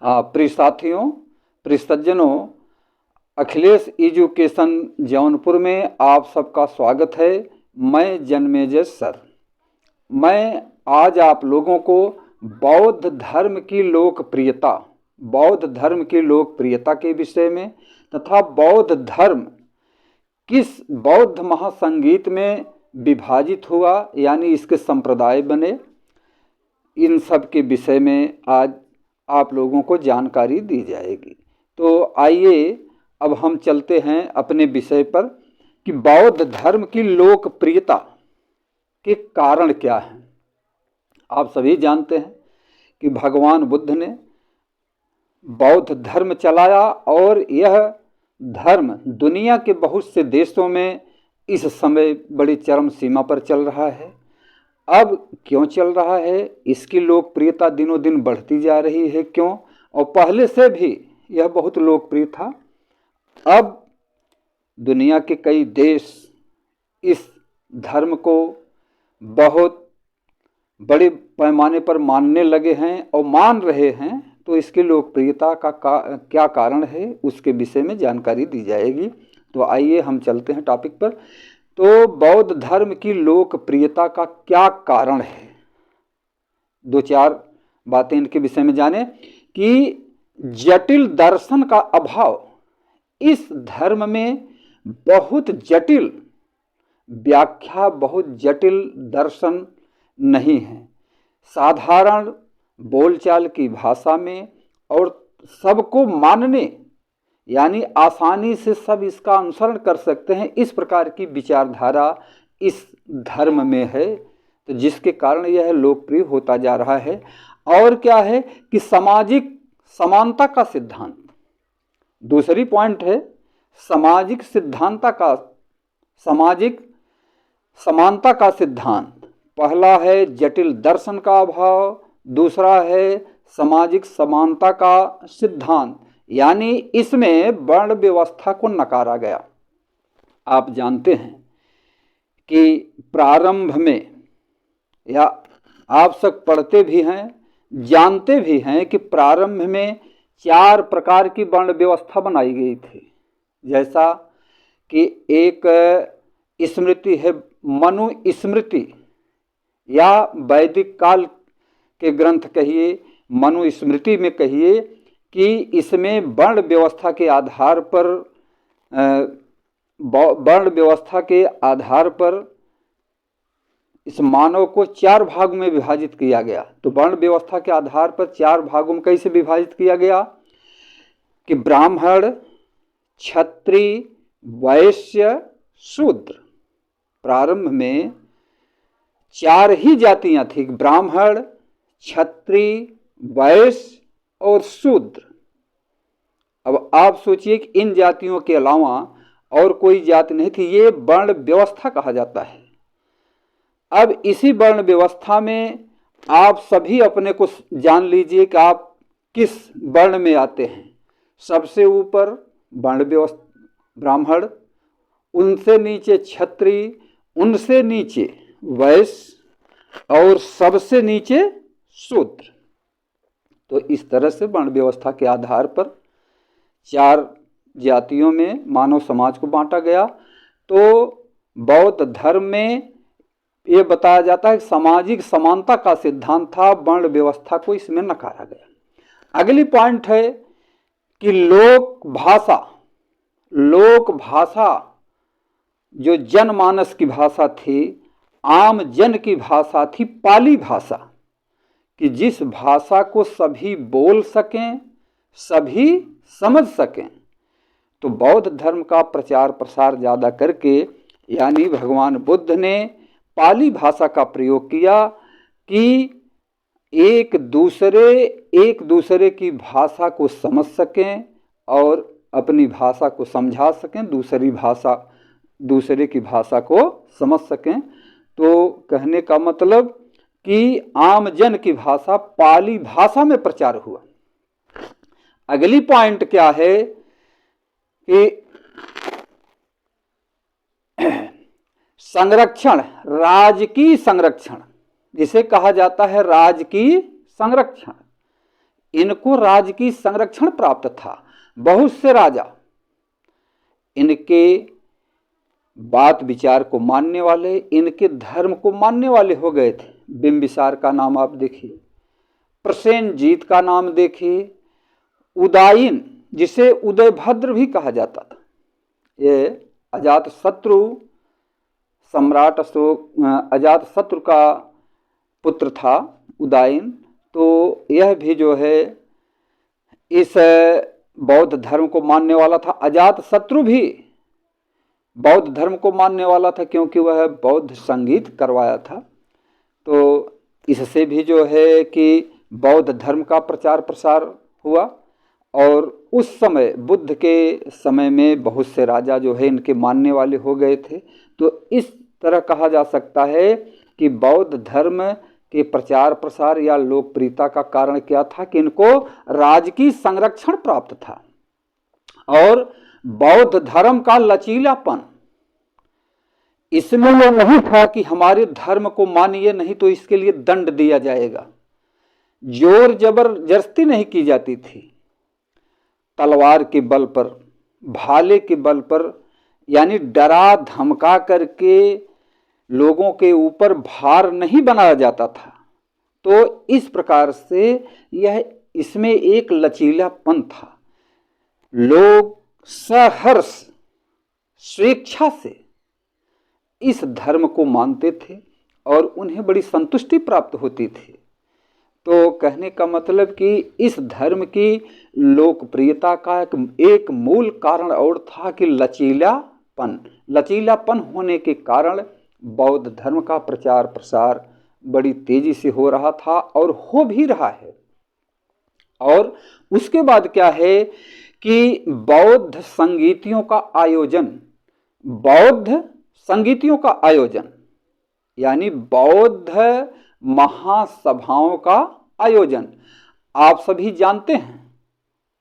प्रिय साथियों, प्रिय सज्जनों, अखिलेश एजुकेशन जौनपुर में आप सबका स्वागत है। मैं जन्मेजय सर। मैं आज आप लोगों को बौद्ध धर्म की लोकप्रियता के विषय में तथा बौद्ध धर्म किस बौद्ध महासंगीत में विभाजित हुआ, यानी इसके संप्रदाय बने, इन सब के विषय में आज आप लोगों को जानकारी दी जाएगी। तो आइए अब हम चलते हैं अपने विषय पर कि बौद्ध धर्म की लोकप्रियता के कारण क्या हैं। आप सभी जानते हैं कि भगवान बुद्ध ने बौद्ध धर्म चलाया और यह धर्म दुनिया के बहुत से देशों में इस समय बड़ी चरम सीमा पर चल रहा है। अब क्यों चल रहा है, इसकी लोकप्रियता दिनों दिन बढ़ती जा रही है। क्यों? और पहले से भी यह बहुत लोकप्रिय था। अब दुनिया के कई देश इस धर्म को बहुत बड़े पैमाने पर मानने लगे हैं और मान रहे हैं। तो इसकी लोकप्रियता का क्या कारण है, उसके विषय में जानकारी दी जाएगी। तो आइए हम चलते हैं टॉपिक पर। तो बौद्ध धर्म की लोकप्रियता का क्या कारण है, दो चार बातें इनके विषय में जाने। कि जटिल दर्शन का अभाव, इस धर्म में बहुत जटिल व्याख्या, बहुत जटिल दर्शन नहीं है। साधारण बोलचाल की भाषा में और सबको मानने, यानी आसानी से सब इसका अनुसरण कर सकते हैं, इस प्रकार की विचारधारा इस धर्म में है। तो जिसके कारण यह लोकप्रिय होता जा रहा है। और क्या है कि सामाजिक समानता का सिद्धांत, दूसरी पॉइंट है सामाजिक समानता का सिद्धांत। पहला है जटिल दर्शन का अभाव, दूसरा है सामाजिक समानता का सिद्धांत, यानी इसमें वर्ण व्यवस्था को नकारा गया। आप जानते हैं कि प्रारंभ में, या आप सब पढ़ते भी हैं, जानते भी हैं कि प्रारंभ में 4 प्रकार की वर्ण व्यवस्था बनाई गई थी। जैसा कि एक स्मृति है, मनु स्मृति, या वैदिक काल के ग्रंथ कहिए, मनु स्मृति में कहिए, कि इसमें वर्ण व्यवस्था के आधार पर इस मानव को 4 भाग में विभाजित किया गया। तो वर्ण व्यवस्था के आधार पर 4 भागों में कैसे विभाजित किया गया कि ब्राह्मण, क्षत्रिय, वैश्य, शूद्र। प्रारंभ में 4 ही जातियां थी, ब्राह्मण, क्षत्रिय, वैश्य और शूद्र। अब आप सोचिए कि इन जातियों के अलावा और कोई जाति नहीं थी। ये वर्ण व्यवस्था कहा जाता है। अब इसी वर्ण व्यवस्था में आप सभी अपने को जान लीजिए कि आप किस वर्ण में आते हैं। सबसे ऊपर वर्ण व्यवस्था ब्राह्मण, उनसे नीचे क्षत्रिय, उनसे नीचे वैश्य और सबसे नीचे शूद्र। तो इस तरह से वर्ण व्यवस्था के आधार पर 4 जातियों में मानव समाज को बांटा गया। तो बौद्ध धर्म में ये बताया जाता है कि सामाजिक समानता का सिद्धांत था, वर्ण व्यवस्था को इसमें नकारा गया। अगली पॉइंट है कि लोक भाषा जो जनमानस की भाषा थी, आम जन की भाषा थी, पाली भाषा, कि जिस भाषा को सभी बोल सकें, सभी समझ सकें। तो बौद्ध धर्म का प्रचार प्रसार ज़्यादा करके, यानी भगवान बुद्ध ने पाली भाषा का प्रयोग किया कि एक दूसरे की भाषा को समझ सकें और अपनी भाषा को समझा सकें, दूसरे की भाषा को समझ सकें। तो कहने का मतलब कि आम जन की भाषा पाली भाषा में प्रचार हुआ। अगली पॉइंट क्या है कि संरक्षण, राजकीय संरक्षण, जिसे कहा जाता है राजकीय संरक्षण। इनको राजकीय संरक्षण प्राप्त था। बहुत से राजा इनके बात विचार को मानने वाले, इनके धर्म को मानने वाले हो गए थे। बिंबिसार का नाम आप देखिए, प्रसेनजीत का नाम देखिए, उदयन जिसे उदयभद्र भी कहा जाता था, ये अजातशत्रु सम्राट अशोक अजातशत्रु का पुत्र था उदयन। तो यह भी जो है इस बौद्ध धर्म को मानने वाला था। अजातशत्रु भी बौद्ध धर्म को मानने वाला था क्योंकि वह बौद्ध संगीत करवाया था। तो इससे भी जो है कि बौद्ध धर्म का प्रचार प्रसार हुआ। और उस समय बुद्ध के समय में बहुत से राजा जो है इनके मानने वाले हो गए थे। तो इस तरह कहा जा सकता है कि बौद्ध धर्म के प्रचार प्रसार या लोकप्रियता का कारण क्या था कि इनको राजकीय संरक्षण प्राप्त था। और बौद्ध धर्म का लचीलापन, इसमें यह नहीं था कि हमारे धर्म को मानिए नहीं तो इसके लिए दंड दिया जाएगा। जोर जबरदस्ती नहीं की जाती थी, तलवार के बल पर, भाले के बल पर, यानी डरा धमका करके लोगों के ऊपर भार नहीं बनाया जाता था। तो इस प्रकार से यह इसमें एक लचीलापन था। लोग सहर्ष स्वेच्छा से इस धर्म को मानते थे और उन्हें बड़ी संतुष्टि प्राप्त होती थी। तो कहने का मतलब कि इस धर्म की लोकप्रियता का एक मूल कारण और था कि लचीलापन होने के कारण बौद्ध धर्म का प्रचार प्रसार बड़ी तेजी से हो रहा था और हो भी रहा है। और उसके बाद क्या है कि बौद्ध संगीतियों का आयोजन यानी बौद्ध महासभाओं का आयोजन आप सभी जानते हैं,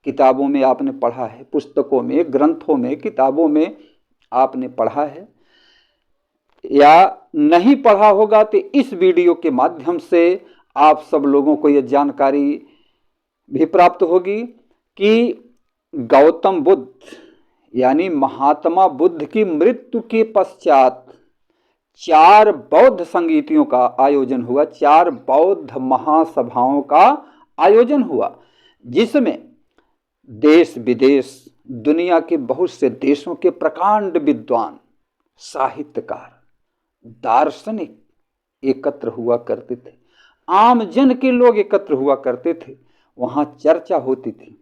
किताबों में आपने पढ़ा है, पुस्तकों में, ग्रंथों में, किताबों में आपने पढ़ा है, या नहीं पढ़ा होगा तो इस वीडियो के माध्यम से आप सब लोगों को यह जानकारी भी प्राप्त होगी कि गौतम बुद्ध यानी महात्मा बुद्ध की मृत्यु के पश्चात 4 बौद्ध संगीतियों का आयोजन हुआ, 4 बौद्ध महासभाओं का आयोजन हुआ, जिसमें देश विदेश दुनिया के बहुत से देशों के प्रकांड विद्वान, साहित्यकार, दार्शनिक एकत्र हुआ करते थे। आम जन के लोग एकत्र हुआ करते थे। वहाँ चर्चा होती थी,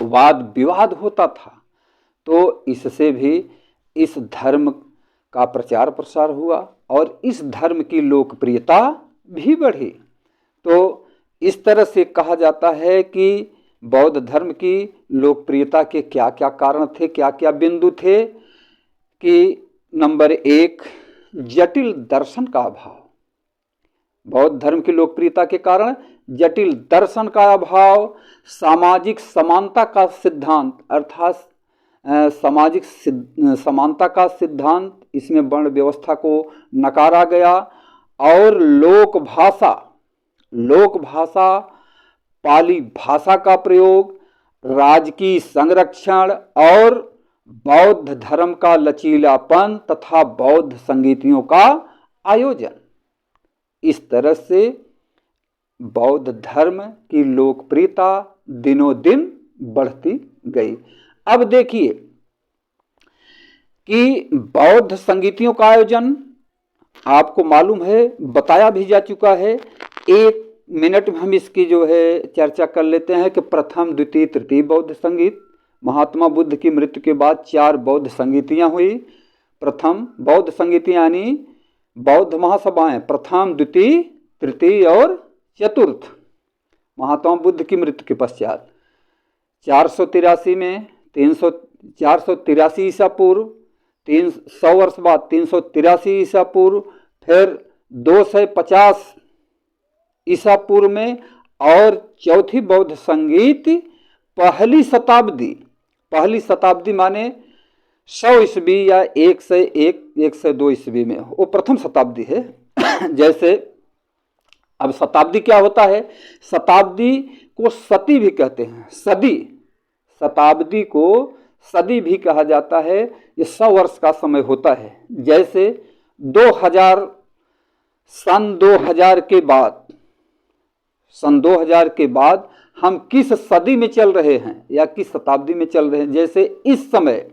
वाद विवाद होता था। तो इससे भी इस धर्म का प्रचार प्रसार हुआ और इस धर्म की लोकप्रियता भी बढ़ी। तो इस तरह से कहा जाता है कि बौद्ध धर्म की लोकप्रियता के क्या क्या कारण थे, क्या क्या बिंदु थे कि नंबर 1, जटिल दर्शन का अभाव। बौद्ध धर्म की लोकप्रियता के कारण जटिल दर्शन का अभाव, सामाजिक समानता का सिद्धांत अर्थात सामाजिक समानता का सिद्धांत, इसमें वर्ण व्यवस्था को नकारा गया। और लोक भाषा पाली भाषा का प्रयोग, राजकीय संरक्षण और बौद्ध धर्म का लचीलापन तथा बौद्ध संगीतियों का आयोजन, इस तरह से बौद्ध धर्म की लोकप्रियता दिनों दिन बढ़ती गई। अब देखिए कि बौद्ध संगीतियों का आयोजन आपको मालूम है, बताया भी जा चुका है। 1 मिनट में हम इसकी जो है चर्चा कर लेते हैं कि प्रथम, द्वितीय, तृतीय बौद्ध संगीत। महात्मा बुद्ध की मृत्यु के बाद 4 बौद्ध संगीतियाँ हुई। प्रथम बौद्ध संगीतियाँ यानी बौद्ध महासभाएं, प्रथम, द्वितीय, तृतीय और चतुर्थ, महात्मा बुद्ध की मृत्यु के पश्चात 483 में 483 ईसा पूर्व, 300 वर्ष बाद 383 ईसा पूर्व, फिर 250 ईसा पूर्व में, और चौथी बौद्ध संगीत पहली शताब्दी माने 100 ईस्वी या 102 ईस्वी में, वो प्रथम शताब्दी है। जैसे अब शताब्दी क्या होता है? शताब्दी को सती भी कहते हैं। सदी, शताब्दी को सदी भी कहा जाता है। ये 100 वर्ष का समय होता है। जैसे 2000 सन 2000 के बाद, सन 2000 के बाद हम किस सदी में चल रहे हैं या किस शताब्दी में चल रहे हैं। जैसे इस समय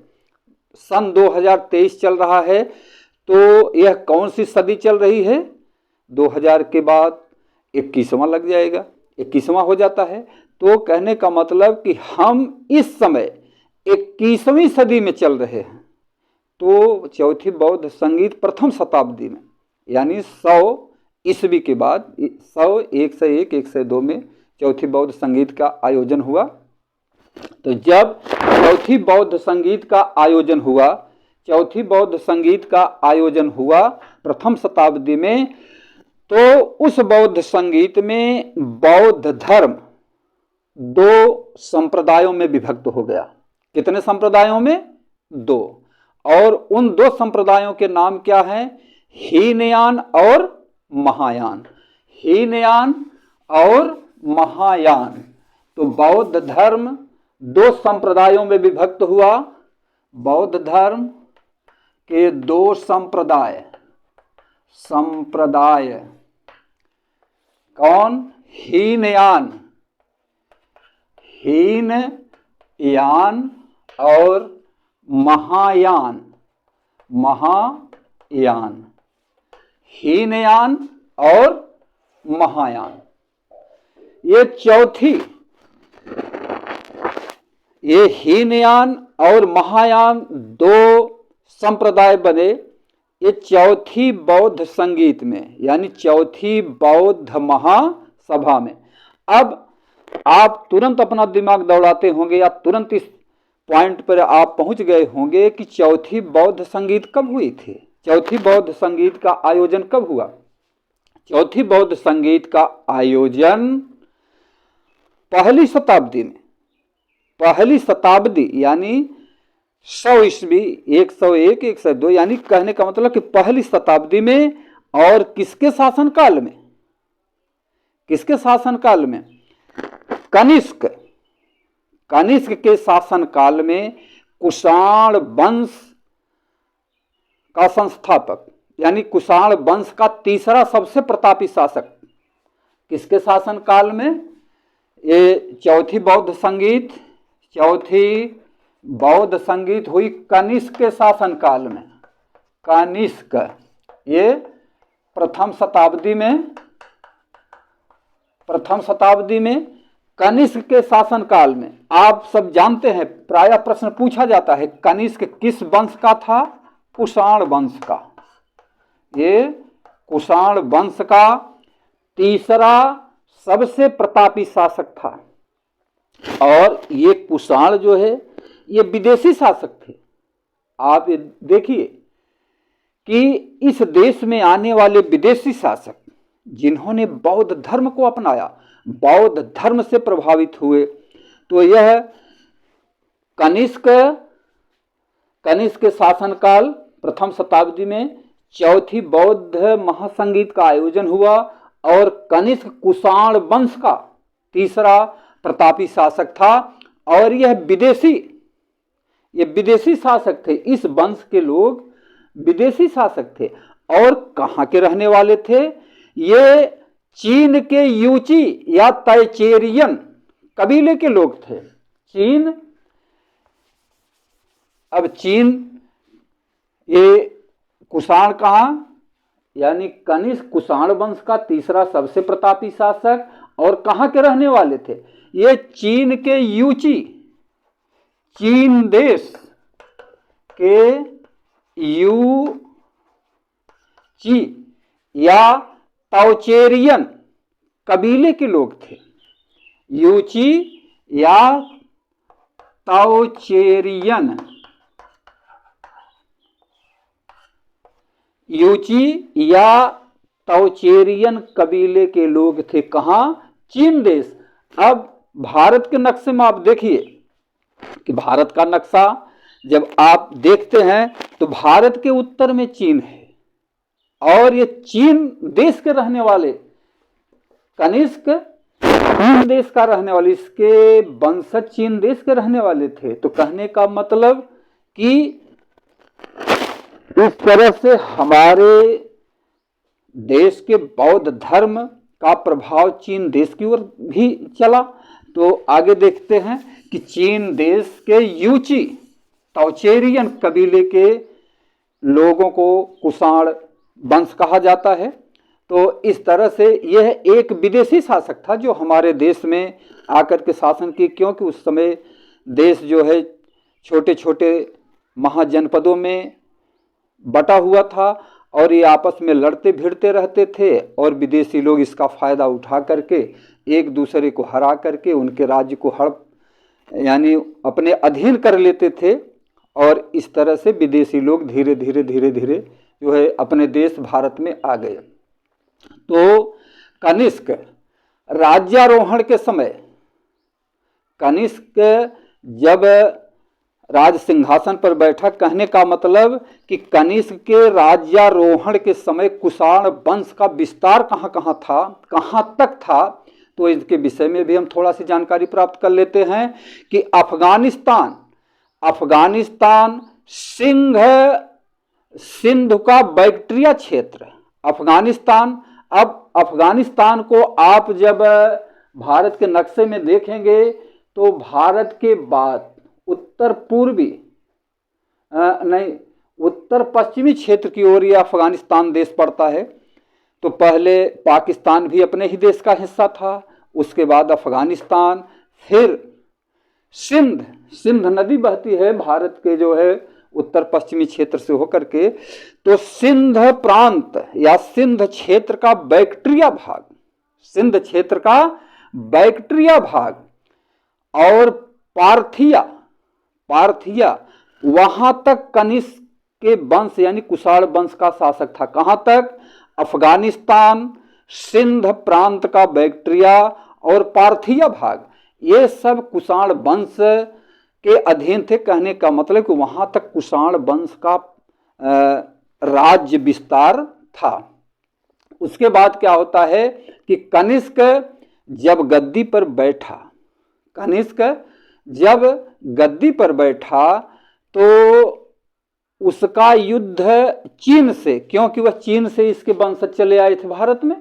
सन 2023 चल रहा है, तो यह कौन सी सदी चल रही है? 2000 के बाद 21वां लग जाएगा, 21वां हो जाता है। तो कहने का मतलब कि हम इस समय 21वीं सदी में चल रहे हैं। तो चौथी बौद्ध संगीत प्रथम शताब्दी में, यानी 100 ईस्वी के बाद, 100, 101, 102 में चौथी बौद्ध संगीत का आयोजन हुआ। तो जब चौथी बौद्ध संगीत का आयोजन हुआ, चौथी बौद्ध संगीत का आयोजन हुआ प्रथम शताब्दी में, तो उस बौद्ध संगीत में बौद्ध धर्म 2 संप्रदायों में विभक्त हो गया। कितने संप्रदायों में? 2। और उन 2 संप्रदायों के नाम क्या हैं? हीनयान और महायान। हीनयान और महायान। तो बौद्ध धर्म 2 संप्रदायों में विभक्त हुआ। बौद्ध धर्म के 2 संप्रदाय कौन? हीनयान और महायान। हीनयान और महायान, ये हीनयान और महायान 2 संप्रदाय बने ये चौथी बौद्ध संगीत में, यानी चौथी बौद्ध महासभा में। अब आप तुरंत अपना दिमाग दौड़ाते होंगे या तुरंत इस पॉइंट पर आप पहुंच गए होंगे कि चौथी बौद्ध संगीत कब हुई थी? चौथी बौद्ध संगीत का आयोजन कब हुआ? चौथी बौद्ध संगीत का आयोजन पहली शताब्दी में, पहली शताब्दी यानी 100 ईस्वी, 101, 102, यानी कहने का मतलब कि पहली शताब्दी में। और किसके शासनकाल में? किसके शासनकाल में? कनिष्क के शासनकाल में कुषाण वंश का संस्थापक, यानी कुषाण वंश का तीसरा सबसे प्रतापी शासक किसके शासनकाल में? ये चौथी बौद्ध संगीत हुई कनिष्क के शासनकाल में। कनिष्क, ये प्रथम शताब्दी में कनिष्क के शासनकाल में। आप सब जानते हैं, प्रायः प्रश्न पूछा जाता है, कनिष्क किस वंश का था? कुषाण वंश का। ये कुषाण वंश का तीसरा सबसे प्रतापी शासक था। और ये कुषाण जो है ये विदेशी शासक थे। आप ये देखिए कि इस देश में आने वाले विदेशी शासक जिन्होंने बौद्ध धर्म को अपनाया, बौद्ध धर्म से प्रभावित हुए, तो यह कनिष्क के शासनकाल प्रथम शताब्दी में चौथी बौद्ध महासंगीत का आयोजन हुआ। और कनिष्क कुषाण वंश का तीसरा प्रतापी शासक था। और यह विदेशी शासक थे। इस वंश के लोग विदेशी शासक थे। और कहाँ के रहने वाले थे? ये चीन के यूची या तैचेरियन कबीले के लोग थे। चीन, ये कुषाण कहाँ, यानी कनिष्क कुषाण वंश का तीसरा सबसे प्रतापी शासक, और कहाँ के रहने वाले थे? ये चीन के यूची, चीन देश के यूची या ताओचेरियन कबीले के लोग थे। यूची या ताओचेरियन, यूची या ताओचेरियन कबीले के लोग थे। कहाँ? चीन देश। अब भारत के नक्शे में आप देखिए कि भारत का नक्शा जब आप देखते हैं तो भारत के उत्तर में चीन है, और ये चीन देश के रहने वाले कनिष्क चीन देश का रहने वाले, इसके वंशज चीन देश के रहने वाले थे। तो कहने का मतलब कि इस तरह से हमारे देश के बौद्ध धर्म का प्रभाव चीन देश की ओर भी चला। तो आगे देखते हैं कि चीन देश के यूची ताओचेरियन कबीले के लोगों को कुषाण वंश कहा जाता है। तो इस तरह से यह एक विदेशी शासक था जो हमारे देश में आकर के शासन की, क्योंकि उस समय देश जो है छोटे छोटे महाजनपदों में बटा हुआ था और ये आपस में लड़ते भिड़ते रहते थे और विदेशी लोग इसका फ़ायदा उठा करके एक दूसरे को हरा करके उनके राज्य को हड़प यानी अपने अधीन कर लेते थे। और इस तरह से विदेशी लोग धीरे धीरे जो है अपने देश भारत में आ गए। तो कनिष्क राज्यारोहण के समय, कनिष्क जब राज सिंहासन पर बैठा, कहने का मतलब कि कनिष्क के राज्यारोहण के समय कुषाण वंश का विस्तार कहाँ कहाँ था, कहाँ तक था, तो इसके विषय में भी हम थोड़ा सी जानकारी प्राप्त कर लेते हैं कि अफगानिस्तान सिंधु का बैक्ट्रिया क्षेत्र, अफगानिस्तान। अब अफगानिस्तान को आप जब भारत के नक्शे में देखेंगे तो भारत के बाद उत्तर पश्चिमी क्षेत्र की ओर यह अफगानिस्तान देश पड़ता है। तो पहले पाकिस्तान भी अपने ही देश का हिस्सा था, उसके बाद अफगानिस्तान, फिर सिंध नदी बहती है भारत के जो है उत्तर पश्चिमी क्षेत्र से होकर के। तो सिंध प्रांत या सिंध क्षेत्र का बैक्ट्रिया भाग, सिंध क्षेत्र का बैक्ट्रिया भाग और पार्थिया वहां तक कनिष्क के वंश यानी कुषाण वंश का शासक था। कहां तक? अफगानिस्तान, सिंध प्रांत का बैक्ट्रिया और पार्थिया भाग, ये सब कुषाण वंश के अधीन थे। कहने का मतलब कि वहां तक कुषाण वंश का राज्य विस्तार था। उसके बाद क्या होता है कि कनिष्क जब गद्दी पर बैठा, कनिष्क जब गद्दी पर बैठा तो उसका युद्ध चीन से, क्योंकि वह चीन से इसके वंशज चले आए थे भारत में,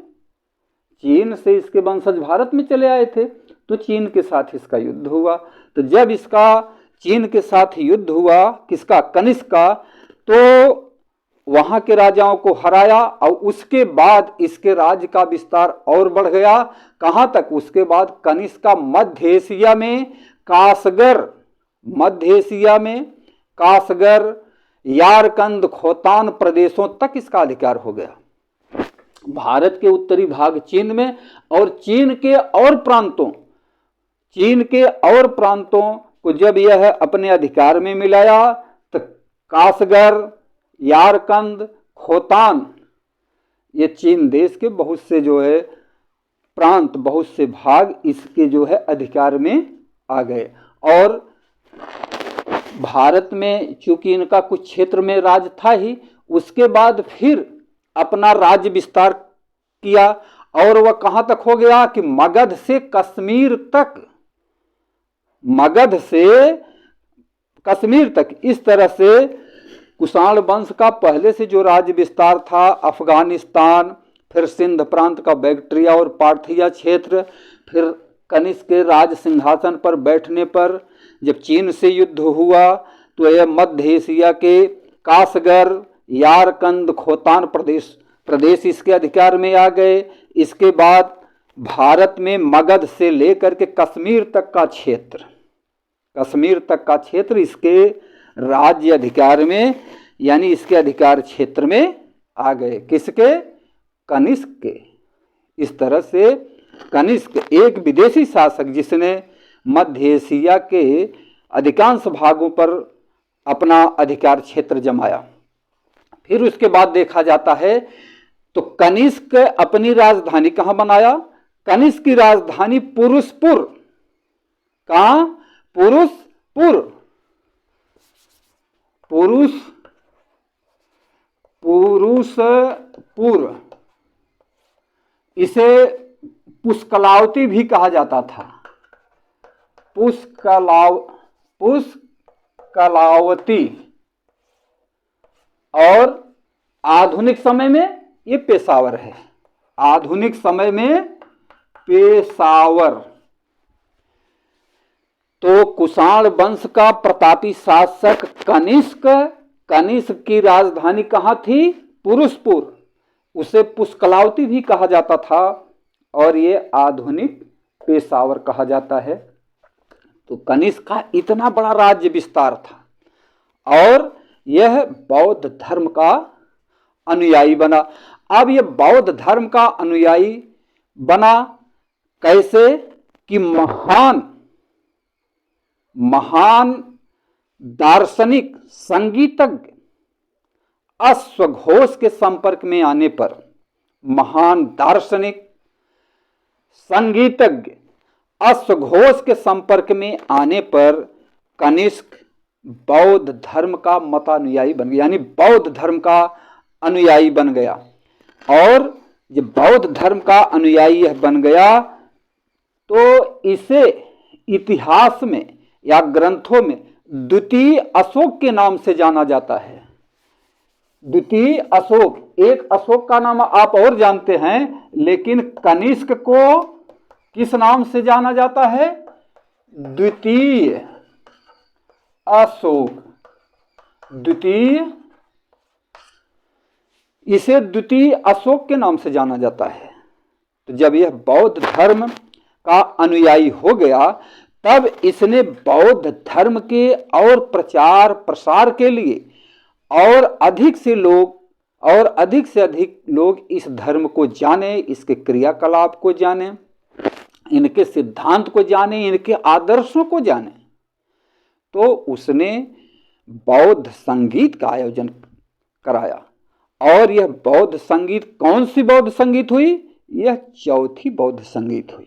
चीन से इसके वंशज भारत में चले आए थे, तो चीन के साथ इसका युद्ध हुआ। तो जब इसका चीन के साथ युद्ध हुआ, किसका? कनिष्क का, तो वहां के राजाओं को हराया और उसके बाद इसके राज्य का विस्तार और बढ़ गया। कहां तक? उसके बाद कनिष्क का मध्य एशिया में कासगर, यारकंद, खोतान प्रदेशों तक इसका अधिकार हो गया। भारत के उत्तरी भाग चीन में और चीन के और प्रांतों को जब यह अपने अधिकार में मिलाया तो कासगर, यारकंद, खोतान, ये चीन देश के बहुत से जो है प्रांत, बहुत से भाग इसके जो है अधिकार में आ गए। और भारत में चूंकि इनका कुछ क्षेत्र में राज था ही, उसके बाद फिर अपना राज्य विस्तार किया और वह कहां तक हो गया कि मगध से कश्मीर तक, इस तरह से कुषाण वंश का पहले से जो राज्य विस्तार था, अफगानिस्तान, फिर सिंध प्रांत का बैक्ट्रिया और पार्थिया क्षेत्र, फिर कनिष्क के राज सिंहासन पर बैठने पर जब चीन से युद्ध हुआ तो यह मध्य एशिया के कासगर, यारकंद, खोतान प्रदेश इसके अधिकार में आ गए। इसके बाद भारत में मगध से लेकर के कश्मीर तक का क्षेत्र इसके राज्य अधिकार में यानी इसके अधिकार क्षेत्र में आ गए। किसके? कनिष्क के। इस तरह से कनिष्क एक विदेशी शासक जिसने मध्य एशिया के अधिकांश भागों पर अपना अधिकार क्षेत्र जमाया। फिर उसके बाद देखा जाता है तो कनिष्क अपनी राजधानी कहाँ बनाया? कनिष्क की राजधानी पुरुषपुर। कहाँ? पुरुषपुर। इसे पुष्कलावती भी कहा जाता था। पुष्कलावती। और आधुनिक समय में ये पेशावर है। आधुनिक समय में पेशावर। तो कुषाण वंश का प्रतापी शासक कनिष्क, कनिष्क की राजधानी कहाँ थी? पुरुषपुर। उसे पुष्कलावती भी कहा जाता था और ये आधुनिक पेशावर कहा जाता है। तो कनिष्क का इतना बड़ा राज्य विस्तार था और यह बौद्ध धर्म का अनुयायी बना। अब यह बौद्ध धर्म का अनुयायी बना कैसे कि महान दार्शनिक, संगीतज्ञ अश्वघोष के संपर्क में आने पर, महान दार्शनिक संगीतज्ञ अश्वघोष के संपर्क में आने पर कनिष्क बौद्ध धर्म का मतानुयायी बन गया, यानी बौद्ध धर्म का अनुयायी बन गया। और जब बौद्ध धर्म का अनुयायी यह बन गया तो इसे इतिहास में या ग्रंथों में द्वितीय अशोक के नाम से जाना जाता है। द्वितीय अशोक, एक अशोक का नाम आप और जानते हैं, लेकिन कनिष्क को किस नाम से जाना जाता है? द्वितीय अशोक। द्वितीय, इसे द्वितीय अशोक के नाम से जाना जाता है। तो जब यह बौद्ध धर्म का अनुयायी हो गया तब इसने बौद्ध धर्म के और प्रचार प्रसार के लिए और अधिक से अधिक लोग इस धर्म को जाने, इसके क्रियाकलाप को जाने, इनके सिद्धांत को जाने, इनके आदर्शों को जाने, तो उसने बौद्ध संगीत का आयोजन कराया। और यह बौद्ध संगीत कौन सी बौद्ध संगीत हुई? यह चौथी बौद्ध संगीत हुई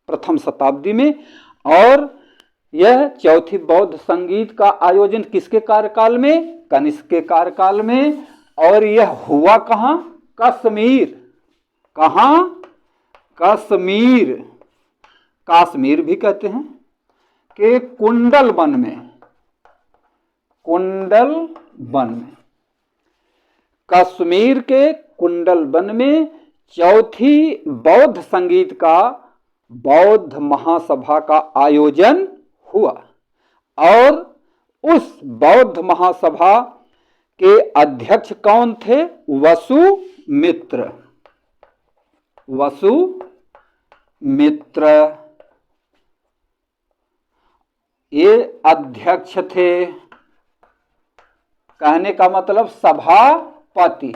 प्रथम शताब्दी में। और यह चौथी बौद्ध संगीत का आयोजन किसके कार्यकाल में? कनिष्क के कार्यकाल में। और यह हुआ कहाँ? कश्मीर। कहाँ? कश्मीर। कश्मीर भी कहते हैं कि कुंडल वन में। कुंडल वन में, कश्मीर के कुंडल वन में चौथी बौद्ध संगीत का बौद्ध महासभा का आयोजन हुआ। और उस बौद्ध महासभा के अध्यक्ष कौन थे? वसुमित्र। वसुमित्र ये अध्यक्ष थे। कहने का मतलब सभापति।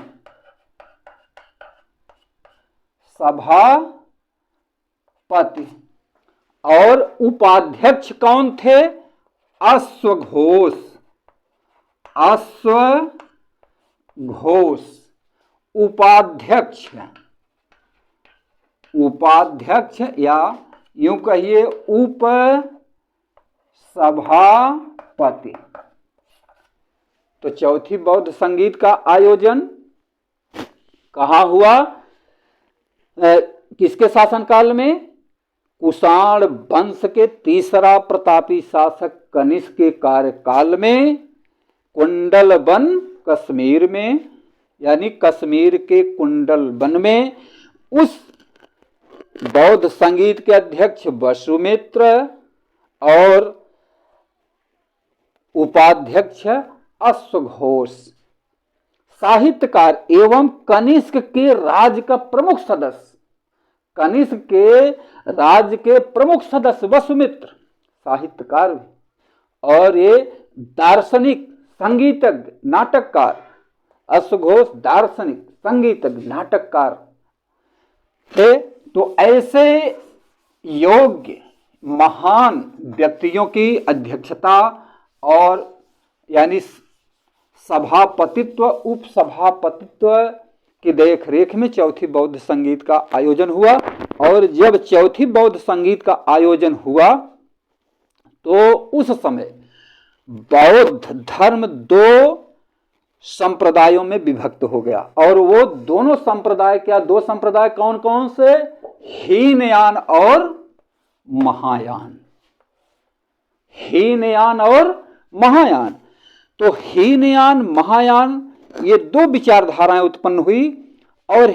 सभापति। और उपाध्यक्ष कौन थे? अश्वघोष। अश्वघोष उपाध्यक्ष। उपाध्यक्ष या यूं कहिए उप सभापति। तो चौथी बौद्ध संगीत का आयोजन कहाँ हुआ? किसके शासनकाल में? कुषाण वंश के तीसरा प्रतापी शासक कनिष्क के कार्यकाल में, कुंडल वन कश्मीर में, यानी कश्मीर के कुंडल वन में। उस बौद्ध संगीत के अध्यक्ष वसुमित्र और उपाध्यक्ष अश्वघोष, साहित्यकार एवं कनिष्क के राज्य का प्रमुख सदस्य, कनिष्क के राज्य के प्रमुख सदस्य वसुमित्र साहित्यकार भी, और ये दार्शनिक, संगीतज्ञ, नाटककार। अश्वघोष दार्शनिक, संगीतज्ञ, नाटककार थे। तो ऐसे योग्य महान व्यक्तियों की अध्यक्षता और यानी सभापतित्व, उपसभापतित्व की देखरेख में चौथी बौद्ध संगीत का आयोजन हुआ। और जब चौथी बौद्ध संगीत का आयोजन हुआ तो उस समय बौद्ध धर्म दो संप्रदायों में विभक्त हो गया। और वो दोनों संप्रदाय, क्या दो संप्रदाय कौन कौन से? हीनयान और महायान। हीनयान और महायान। तो हीनयान महायान ये दो विचारधाराएं उत्पन्न हुई। और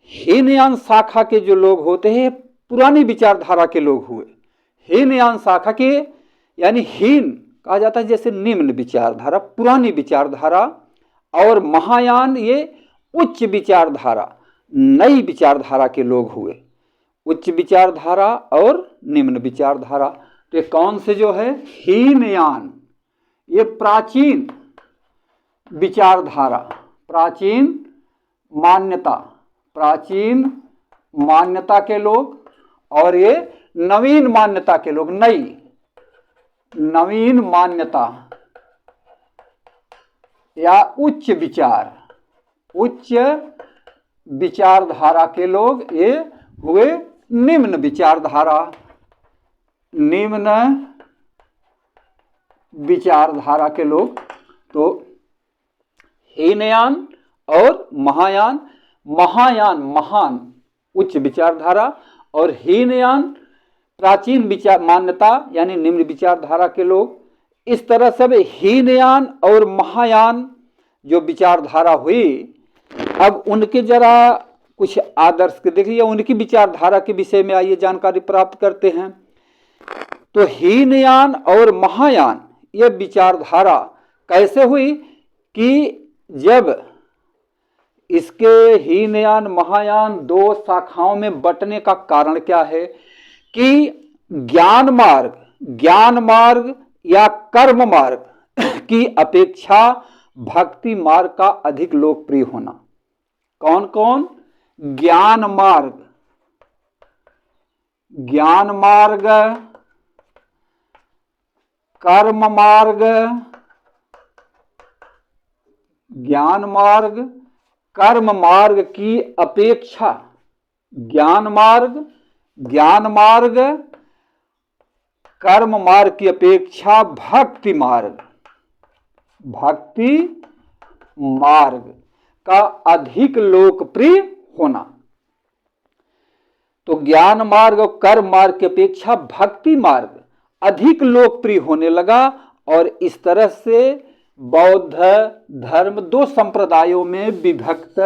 हीनयान शाखा के जो लोग होते हैं पुरानी विचारधारा के लोग हुए। हीनयान शाखा के यानी हीन कहा जाता है जैसे निम्न विचारधारा, पुरानी विचारधारा। और महायान ये उच्च विचारधारा, नई विचारधारा के लोग हुए। उच्च विचारधारा और निम्न विचारधारा। तो कौन से जो है? हीनयान ये प्राचीन विचारधारा, प्राचीन मान्यता के लोग। और ये नवीन मान्यता के लोग, नवीन मान्यता या उच्च विचारधारा के लोग, ये हुए निम्न विचारधारा के लोग। तो हीनयान और महायान महान उच्च विचारधारा और हीनयान प्राचीन विचार मान्यता यानी निम्न विचारधारा के लोग। इस तरह सब हीनयान और महायान जो विचारधारा हुई, अब उनके जरा कुछ आदर्श के देखिए, उनकी विचारधारा के विषय में आइए जानकारी प्राप्त करते हैं। तो हीनयान और महायान ये विचारधारा कैसे हुई कि जब इसके हीनयान महायान दो शाखाओं में बंटने का कारण क्या है कि ज्ञान मार्ग या कर्म मार्ग की अपेक्षा भक्ति मार्ग का अधिक लोकप्रिय होना। कौन कौन? ज्ञान मार्ग, कर्म मार्ग, ज्ञान मार्ग कर्म मार्ग की अपेक्षा, ज्ञान मार्ग कर्म मार्ग की अपेक्षा भक्ति मार्ग का अधिक लोकप्रिय होना। तो ज्ञान मार्ग और कर्म मार्ग की अपेक्षा भक्ति मार्ग अधिक लोकप्रिय होने लगा। और इस तरह से बौद्ध धर्म दो संप्रदायों में विभक्त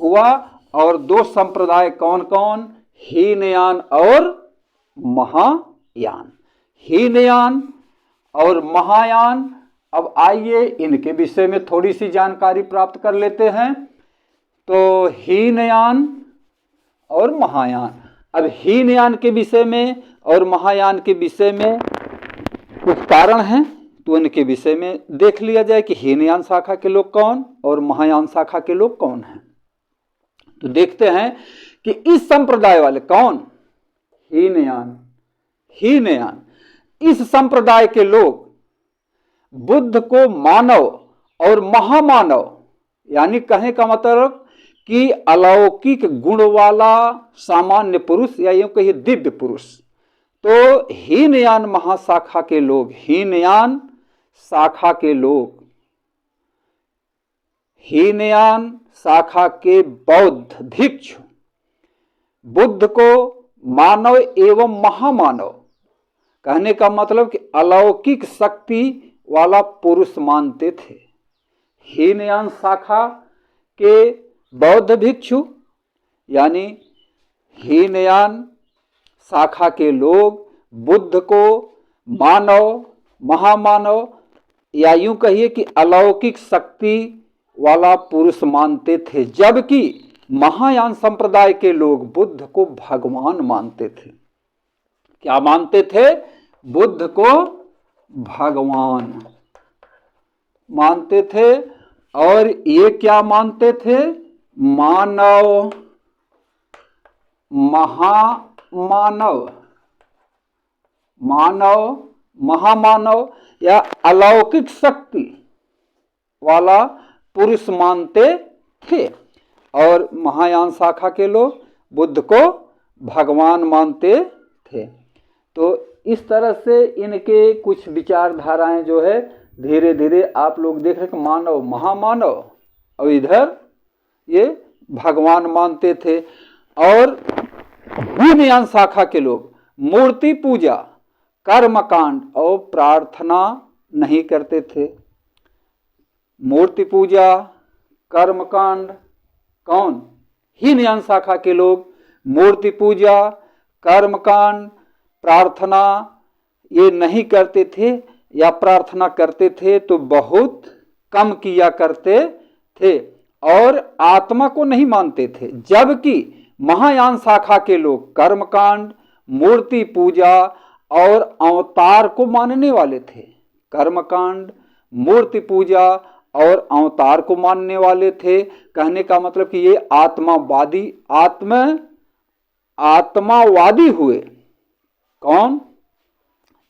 हुआ। और दो संप्रदाय कौन कौन? हीनयान और महायान। हीनयान और महायान। अब आइए इनके विषय में थोड़ी सी जानकारी प्राप्त कर लेते हैं। तो हीनयान और महायान। अब हीनयान के विषय में और महायान के विषय में कुछ कारण हैं, तो इनके विषय में देख लिया जाए कि हीनयान शाखा के लोग कौन और महायान शाखा के लोग कौन हैं। तो देखते हैं कि इस संप्रदाय वाले कौन? हीनयान इस संप्रदाय के लोग बुद्ध को मानव और महामानव यानी कहने का मतलब कि अलौकिक गुण वाला सामान्य पुरुष या यूं कहिए दिव्य पुरुष। तो हीनयान महाशाखा के लोग, हीनयान शाखा के बौद्ध भिक्षु बुद्ध को मानव एवं महामानव कहने का मतलब कि अलौकिक शक्ति वाला पुरुष मानते थे। हीनयान शाखा के बौद्ध भिक्षु यानी हीनयान शाखा के लोग बुद्ध को मानव महामानव या यूं कहिए कि अलौकिक शक्ति वाला पुरुष मानते थे, जबकि महायान संप्रदाय के लोग बुद्ध को भगवान मानते थे। क्या मानते थे? बुद्ध को भगवान मानते थे। और ये क्या मानते थे? मानव महामानव या अलौकिक शक्ति वाला पुरुष मानते थे। और महायान शाखा के लोग बुद्ध को भगवान मानते थे। तो इस तरह से इनके कुछ विचारधाराएं जो है धीरे धीरे आप लोग देख रहे कि मानव महामानव, और इधर ये भगवान मानते थे। और हीनयान शाखा के लोग मूर्ति पूजा, कर्मकांड और प्रार्थना नहीं करते थे। मूर्ति पूजा, कर्मकांड, कौन? हीनयान शाखा के लोग मूर्ति पूजा, कर्मकांड, प्रार्थना ये नहीं करते थे, या प्रार्थना करते थे तो बहुत कम किया करते थे, और आत्मा को नहीं मानते थे। जबकि महायान शाखा के लोग कर्मकांड, मूर्ति पूजा और अवतार को मानने वाले थे। कर्मकांड, मूर्ति पूजा और अवतार को मानने वाले थे। कहने का मतलब कि ये आत्मावादी हुए। कौन?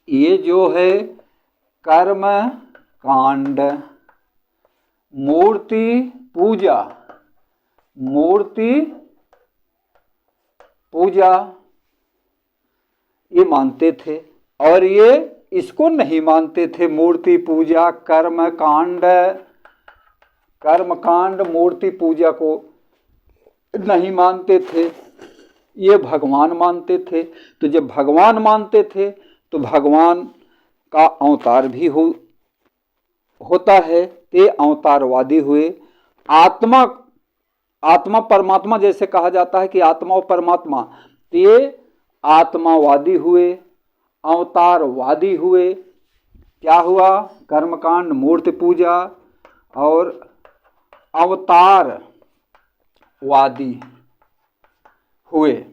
ये जो है कर्म कांड, मूर्ति पूजा ये मानते थे, और ये इसको नहीं मानते थे। मूर्ति पूजा, कर्मकांड, मूर्ति पूजा को नहीं मानते थे, ये भगवान मानते थे। तो जब भगवान मानते थे तो भगवान का अवतार भी होता है, ते अवतारवादी हुए। आत्मा परमात्मा जैसे कहा जाता है कि आत्मा और परमात्मा, तो ये आत्मावादी हुए, अवतारवादी हुए। क्या हुआ? कर्मकांड, मूर्ति पूजा और अवतारवादी हुए।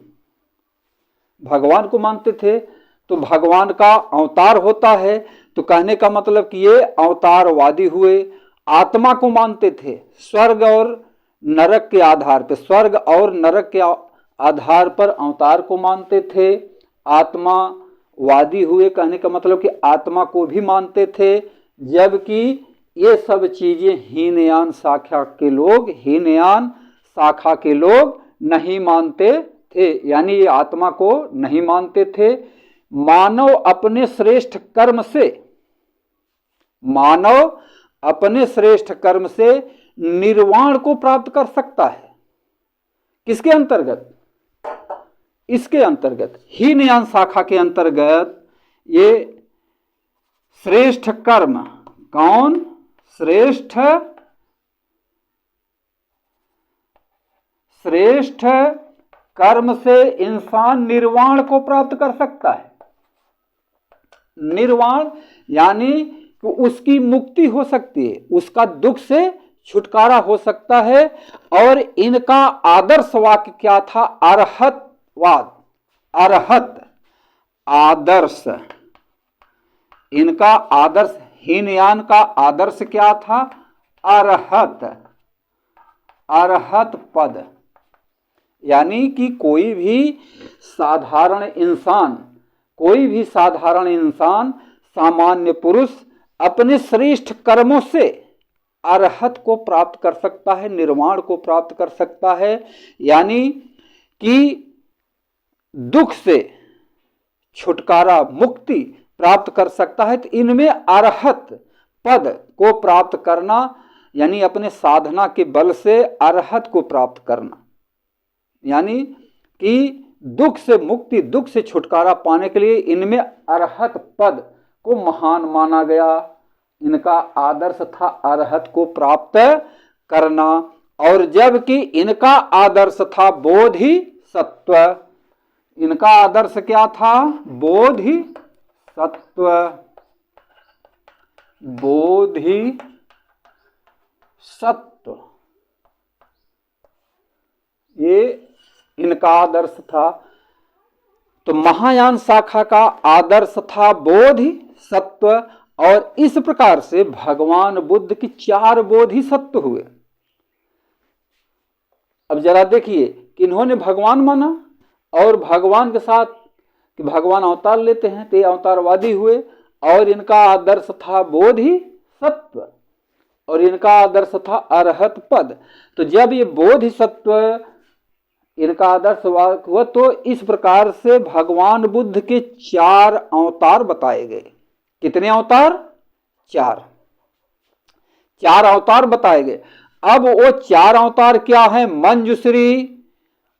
भगवान को मानते थे तो भगवान का अवतार होता है, तो कहने का मतलब कि ये अवतारवादी हुए। आत्मा को मानते थे स्वर्ग और नरक के आधार पर, स्वर्ग और नरक के आधार पर अवतार को मानते थे, आत्मावादी हुए। कहने का मतलब कि आत्मा को भी मानते थे। जबकि ये सब चीजें हीनयान शाखा के लोग नहीं मानते थे, यानी ये आत्मा को नहीं मानते थे। मानव अपने श्रेष्ठ कर्म से निर्वाण को प्राप्त कर सकता है। किसके अंतर्गत? इसके अंतर्गत, हीनयान शाखा के अंतर्गत ये श्रेष्ठ कर्म। कौन? श्रेष्ठ कर्म से इंसान निर्वाण को प्राप्त कर सकता है। निर्वाण यानी कि उसकी मुक्ति हो सकती है, उसका दुख से छुटकारा हो सकता है। और इनका आदर्श वाक्य क्या था? अरहतवाद, आदर्श। इनका आदर्श, हीनयान का आदर्श क्या था? अरहत पद। यानी कि कोई भी साधारण इंसान, सामान्य पुरुष अपने श्रेष्ठ कर्मों से अरहत को प्राप्त कर सकता है, निर्वाण को प्राप्त कर सकता है। यानी कि दुख से छुटकारा, मुक्ति प्राप्त कर सकता है। तो इनमें अरहत पद को प्राप्त करना, यानी अपने साधना के बल से अरहत को प्राप्त करना, यानी कि दुख से मुक्ति, दुख से छुटकारा पाने के लिए इनमें अरहत पद को महान माना गया। इनका आदर्श था अरहत को प्राप्त करना। और जबकि इनका आदर्श था बोधिसत्व। इनका आदर्श क्या था? बोधिसत्व। ये इनका आदर्श था। तो महायान शाखा का आदर्श था बोधिसत्व। और इस प्रकार से भगवान बुद्ध की 4 बोधिसत्व हुए। अब जरा देखिए कि इन्होंने भगवान माना, और भगवान के साथ कि भगवान अवतार लेते हैं तो ये अवतारवादी हुए। और इनका आदर्श था बोधिसत्व, और इनका आदर्श था अरहत पद। तो जब ये बोधिसत्व इनका आदर्श हुआ, तो इस प्रकार से भगवान बुद्ध के 4 अवतार बताए गए। कितने अवतार? 4। 4 अवतार बताए गए। अब वो 4 अवतार क्या है? मंजूश्री,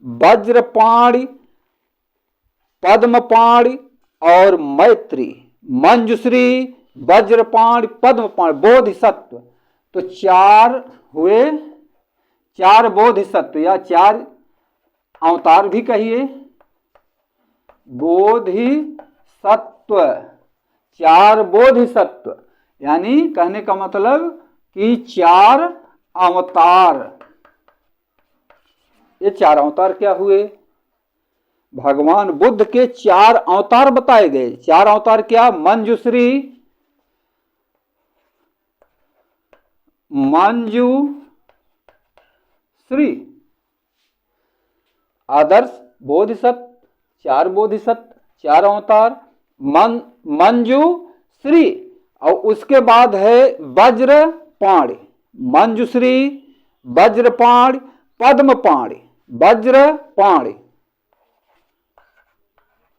वज्रपाणि, पद्मपाणि और मैत्री। मंजूश्री, वज्रपाणि, पद्मपाणि, बोधिसत्व। तो 4 हुए, 4 बोधिसत्व या 4 अवतार भी कहिए। बोधिसत्व, 4 बोधिसत्व, यानी कहने का मतलब कि 4 अवतार। ये 4 अवतार क्या हुए? भगवान बुद्ध के 4 अवतार बताए गए। 4 अवतार क्या? मंजूश्री, मंजूश्री, आदर्श बोधिसत्व, 4 बोधिसत्व, 4 अवतार, मंजूश्री, और उसके बाद है वज्रपाणि। मंजूश्री, वज्रपाणि, पद्मपाणि। वज्रपाणि,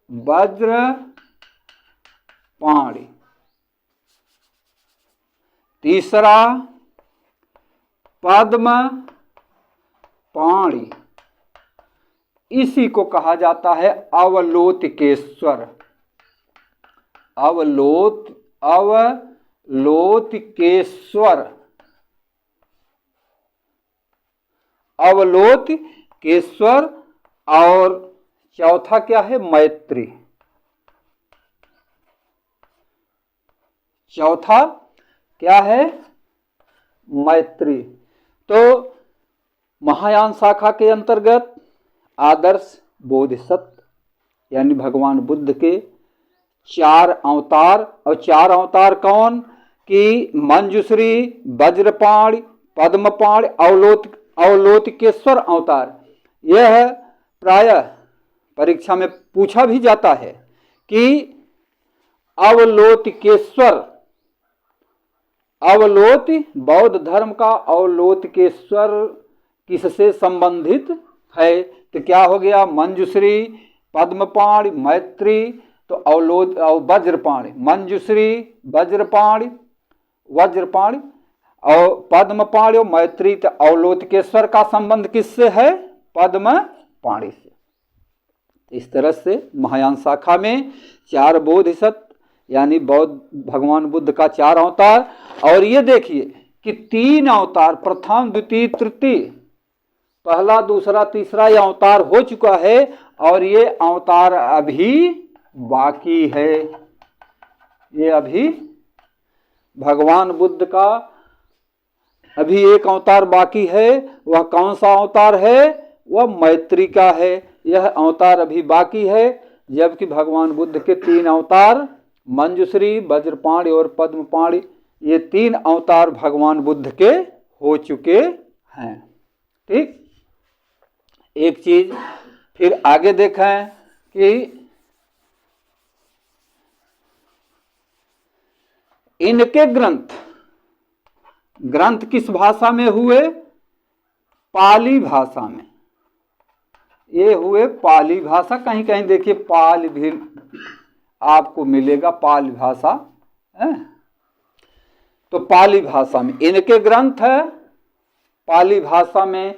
वज्रपाणि। तीसरा पद्मपाणि। इसी को कहा जाता है अवलोकितेश्वर। अवलोकितेश्वर, अवलोकितेश्वर। और चौथा क्या है? मैत्री। चौथा क्या है? मैत्री। तो महायान शाखा के अंतर्गत आदर्श बोधिसत्व यानी भगवान बुद्ध के 4 अवतार। और 4 अवतार कौन? कि मंजूश्री, वज्रपाणि, पद्मपाणि, अवलोकितेश्वर अवतार। यह प्रायः परीक्षा में पूछा भी जाता है कि अवलोकितेश्वर, बौद्ध धर्म का अवलोकितेश्वर किससे संबंधित है? तो क्या हो गया? मंजूश्री, पद्मपाणि, मैत्री, तो वज्रपाणि। मंजूश्री, वज्रपाणि और पद्मपाणि और मैत्री। तो अवलोकितेश्वर का संबंध किससे है? पद्मपाणि से। इस तरह से महायान शाखा में 4 बोधिसत्व यानी बौद्ध भगवान बुद्ध का 4 अवतार। और ये देखिए कि 3 अवतार, प्रथम, द्वितीय, तृतीय, पहला, दूसरा, तीसरा ये अवतार हो चुका है और ये अवतार अभी बाकी है। ये अभी भगवान बुद्ध का अभी एक अवतार बाकी है। वह कौन सा अवतार है? वह मैत्री का है। यह अवतार अभी बाकी है, जबकि भगवान बुद्ध के 3 अवतार मंजूश्री, वज्रपाणि और पद्मपाणि, ये 3 अवतार भगवान बुद्ध के हो चुके हैं। ठीक, एक चीज फिर आगे देखें कि इनके ग्रंथ किस भाषा में हुए? पाली भाषा में। ये हुए पाली भाषा। कहीं कहीं देखिए पाल भी आपको मिलेगा, पाली भाषा है। तो पाली भाषा में इनके ग्रंथ है, पाली भाषा में।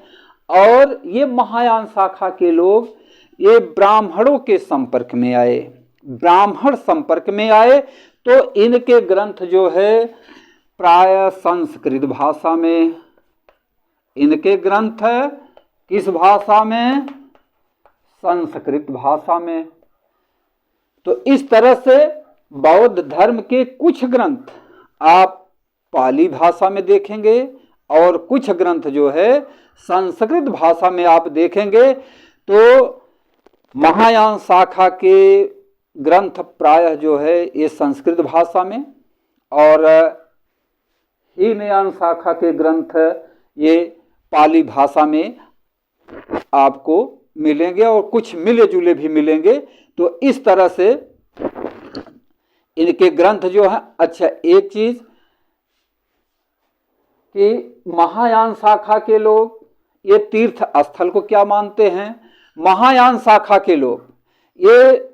और ये महायान शाखा के लोग ये ब्राह्मणों के संपर्क में आए, ब्राह्मण संपर्क में आए, तो इनके ग्रंथ जो है प्राय संस्कृत भाषा में। इनके ग्रंथ है किस भाषा में? संस्कृत भाषा में। तो इस तरह से बौद्ध धर्म के कुछ ग्रंथ आप पाली भाषा में देखेंगे और कुछ ग्रंथ जो है संस्कृत भाषा में आप देखेंगे। तो महायान शाखा के ग्रंथ प्रायः जो है ये संस्कृत भाषा में, और हीनयान शाखा के ग्रंथ ये पाली भाषा में आपको मिलेंगे और कुछ मिले जुले भी मिलेंगे। तो इस तरह से इनके ग्रंथ जो है। अच्छा, एक चीज कि महायान शाखा के लोग ये तीर्थ स्थल को क्या मानते हैं? महायान शाखा के लोग ये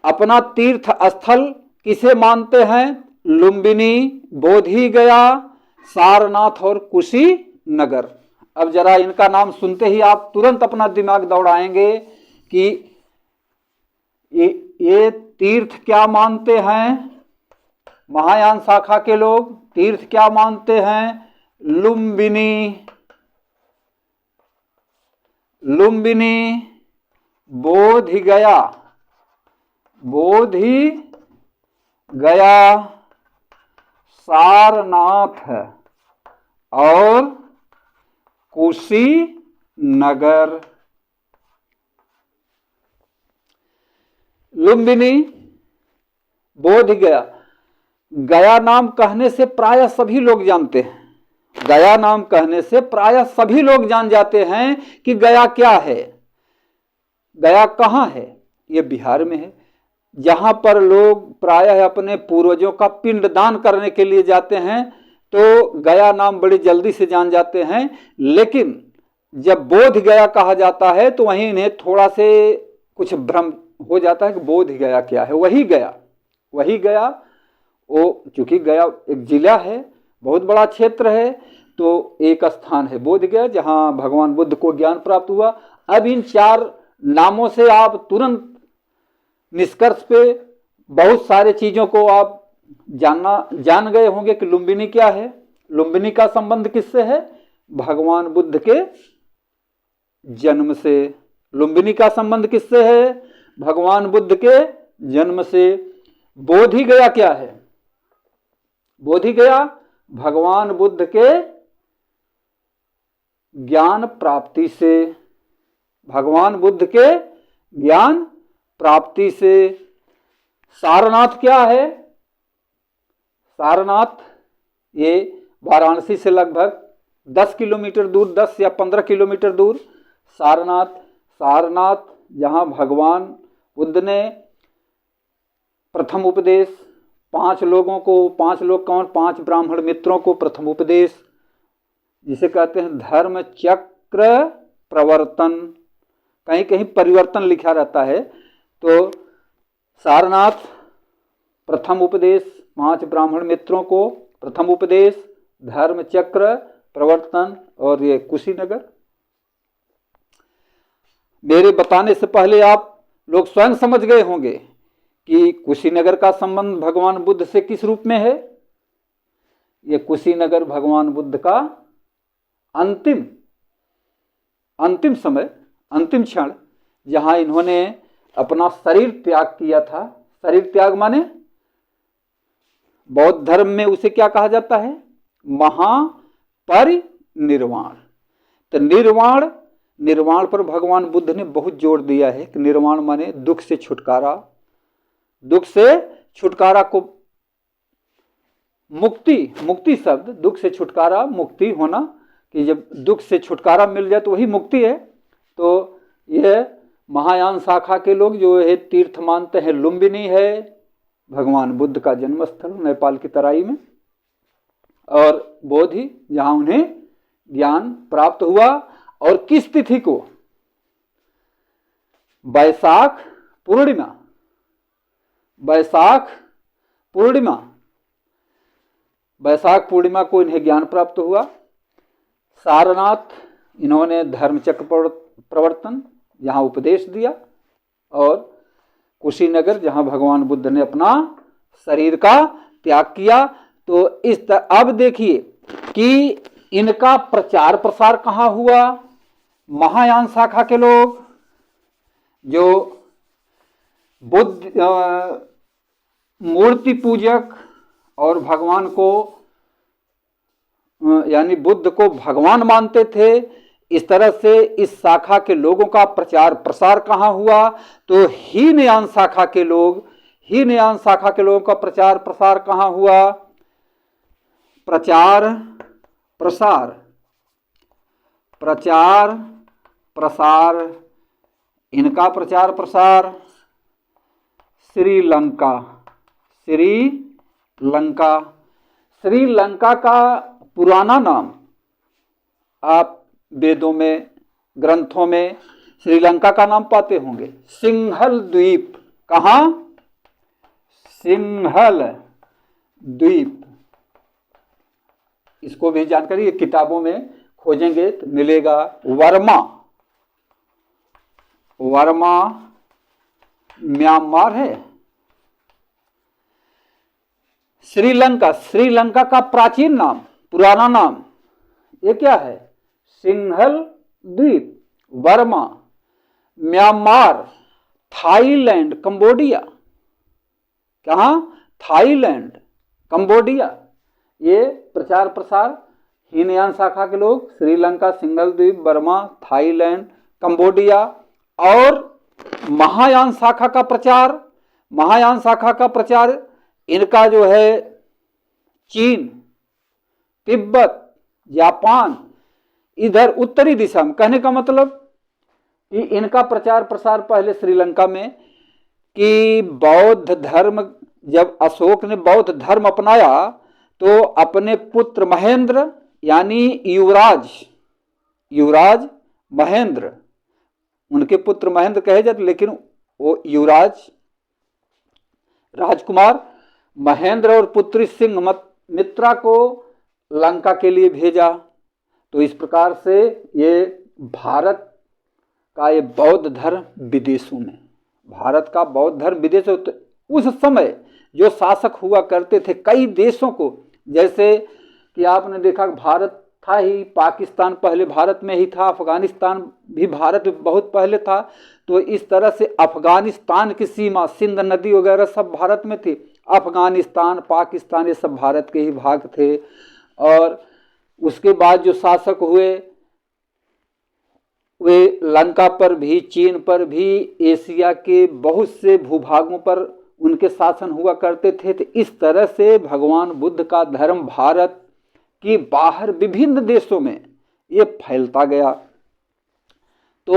अपना तीर्थ स्थल किसे मानते हैं? लुम्बिनी, बोधि गया, सारनाथ और कुशीनगर। अब जरा इनका नाम सुनते ही आप तुरंत अपना दिमाग दौड़ाएंगे कि ये तीर्थ क्या मानते हैं। महायान शाखा के लोग तीर्थ क्या मानते हैं? लुम्बिनी, लुम्बिनी, बोधगया, बोधगया, सारनाथ और कुशीनगर। लुम्बिनी, बोधगया। गया नाम कहने से प्रायः सभी लोग जानते हैं, गया नाम कहने से प्रायः सभी लोग जान जाते हैं कि गया क्या है। गया कहाँ है? ये बिहार में है, जहाँ पर लोग प्रायः अपने पूर्वजों का पिंडदान करने के लिए जाते हैं, तो गया नाम बड़ी जल्दी से जान जाते हैं। लेकिन जब बोध गया कहा जाता है तो वहीं इन्हें थोड़ा से कुछ भ्रम हो जाता है कि बोध गया क्या है। वही गया, वही गया। वो चूंकि गया एक जिला है, बहुत बड़ा क्षेत्र है, तो एक स्थान है बोध गया जहाँ भगवान बुद्ध को ज्ञान प्राप्त हुआ। अब इन 4 नामों से आप तुरंत निष्कर्ष पे बहुत सारे चीजों को आप जान गए होंगे कि लुम्बिनी क्या है। लुम्बिनी का संबंध किससे है? भगवान बुद्ध के जन्म से। लुम्बिनी का संबंध किससे है? भगवान बुद्ध के जन्म से। बोधगया क्या है? बोधगया भगवान बुद्ध के ज्ञान प्राप्ति से, भगवान बुद्ध के ज्ञान प्राप्ति से। सारनाथ क्या है? सारनाथ ये वाराणसी से लगभग 10 किलोमीटर दूर, 10 या 15 किलोमीटर दूर सारनाथ। सारनाथ जहाँ भगवान बुद्ध ने प्रथम उपदेश 5 लोगों को, 5 लोग कौन? 5 ब्राह्मण मित्रों को प्रथम उपदेश, जिसे कहते हैं धर्म चक्र प्रवर्तन। कहीं कहीं परिवर्तन लिखा रहता है। तो सारनाथ प्रथम उपदेश 5 ब्राह्मण मित्रों को प्रथम उपदेश, धर्म चक्र प्रवर्तन, और ये कुशीनगर। मेरे बताने से पहले आप लोग स्वयं समझ गए होंगे कि कुशीनगर का संबंध भगवान बुद्ध से किस रूप में है। ये कुशीनगर भगवान बुद्ध का अंतिम समय, अंतिम क्षण, जहां इन्होंने अपना शरीर त्याग किया था। शरीर त्याग माने बौद्ध धर्म में उसे क्या कहा जाता है? महापरिनिर्वाण। तो निर्वाण पर भगवान बुद्ध ने बहुत जोर दिया है कि निर्वाण माने दुख से छुटकारा, दुख से छुटकारा को मुक्ति शब्द, दुख से छुटकारा, मुक्ति होना, कि जब दुख से छुटकारा मिल जाए तो वही मुक्ति है। तो यह महायान शाखा के लोग जो है तीर्थ मानते हैं, लुम्बिनी है भगवान बुद्ध का जन्म स्थल नेपाल की तराई में, और बोधि जहाँ उन्हें ज्ञान प्राप्त हुआ। और किस तिथि को? बैसाख पूर्णिमा। बैसाख पूर्णिमा, बैसाख पूर्णिमा को इन्हें ज्ञान प्राप्त हुआ। सारनाथ इन्होंने धर्मचक्र प्रवर्तन यहाँ उपदेश दिया, और कुशीनगर जहाँ भगवान बुद्ध ने अपना शरीर का त्याग किया। तो अब देखिए कि इनका प्रचार प्रसार कहाँ हुआ। महायान शाखा के लोग जो बुद्ध मूर्ति पूजक और भगवान को यानी बुद्ध को भगवान मानते थे, इस तरह से इस शाखा के लोगों का प्रचार प्रसार कहाँ हुआ? तो हीनयान शाखा के लोगों का प्रचार प्रसार कहाँ हुआ? प्रचार प्रसार इनका प्रचार प्रसार श्रीलंका का पुराना नाम आप वेदों में, ग्रंथों में श्रीलंका का नाम पाते होंगे, सिंहल द्वीप। कहाँ? सिंहल द्वीप। इसको भी जानकारी ये किताबों में खोजेंगे तो मिलेगा। वर्मा, वर्मा म्यांमार है। श्रीलंका, श्रीलंका का प्राचीन नाम, पुराना नाम ये क्या है? सिंहल द्वीप। Burma, Myanmar, Thailand, Cambodia. कहाँ? Thailand, Cambodia. ये प्रचार प्रसार हीनयान शाखा के लोग श्रीलंका, सिंहल द्वीप, बर्मा, थाईलैंड, कंबोडिया। और महायान शाखा का प्रचार, महायान शाखा का प्रचार इनका जो है चीन, तिब्बत, जापान, इधर उत्तरी दिशा में। कहने का मतलब कि इनका प्रचार प्रसार पहले श्रीलंका में, कि बौद्ध धर्म, जब अशोक ने बौद्ध धर्म अपनाया तो अपने पुत्र महेंद्र यानी युवराज, युवराज महेंद्र, उनके पुत्र महेंद्र कहे जाते, लेकिन वो युवराज राजकुमार महेंद्र और पुत्री सिंह मित्रा को लंका के लिए भेजा। तो इस प्रकार से ये भारत का ये बौद्ध धर्म विदेशों में, भारत का बौद्ध धर्म विदेशों, तो उस समय जो शासक हुआ करते थे कई देशों को, जैसे कि आपने देखा भारत था ही, पाकिस्तान पहले भारत में ही था, अफगानिस्तान भी भारत में बहुत पहले था। तो इस तरह से अफगानिस्तान की सीमा सिंध नदी वगैरह सब भारत में थी। अफगानिस्तान, पाकिस्तान ये सब भारत के ही भाग थे। और उसके बाद जो शासक हुए वे लंका पर भी, चीन पर भी, एशिया के बहुत से भूभागों पर उनके शासन हुआ करते थे। तो इस तरह से भगवान बुद्ध का धर्म भारत की बाहर विभिन्न देशों में ये फैलता गया। तो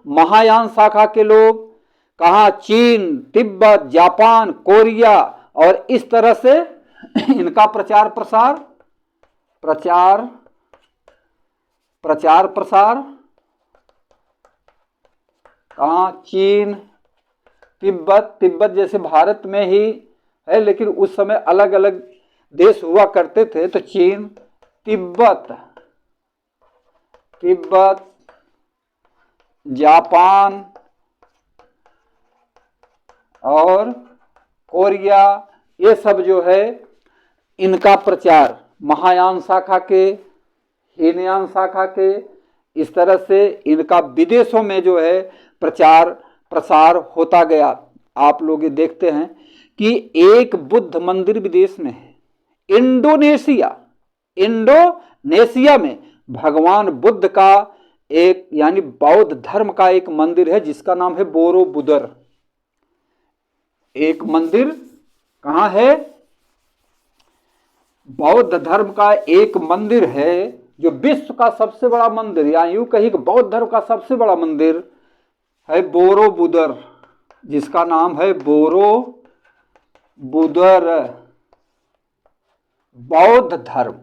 महायान शाखा के लोग कहाँ? चीन, तिब्बत, जापान, कोरिया, और इस तरह से इनका प्रचार प्रसार कहाँ? चीन, तिब्बत जैसे भारत में ही है, लेकिन उस समय अलग अलग देश हुआ करते थे। तो चीन, तिब्बत, जापान और कोरिया, ये सब जो है इनका प्रचार महायान शाखा के, हीनयान शाखा के, इस तरह से इनका विदेशों में जो है प्रचार प्रसार होता गया। आप लोग ये देखते हैं कि एक बुद्ध मंदिर विदेश में है। इंडोनेशिया में भगवान बुद्ध का एक यानी बौद्ध धर्म का एक मंदिर है जिसका नाम है बोरोबुदर। एक मंदिर कहाँ है? बौद्ध धर्म का एक मंदिर है जो विश्व का सबसे बड़ा मंदिर, या यूं कही कि बौद्ध धर्म का सबसे बड़ा मंदिर है बोरोबुदर, जिसका नाम है बोरोबुदर। बौद्ध धर्म,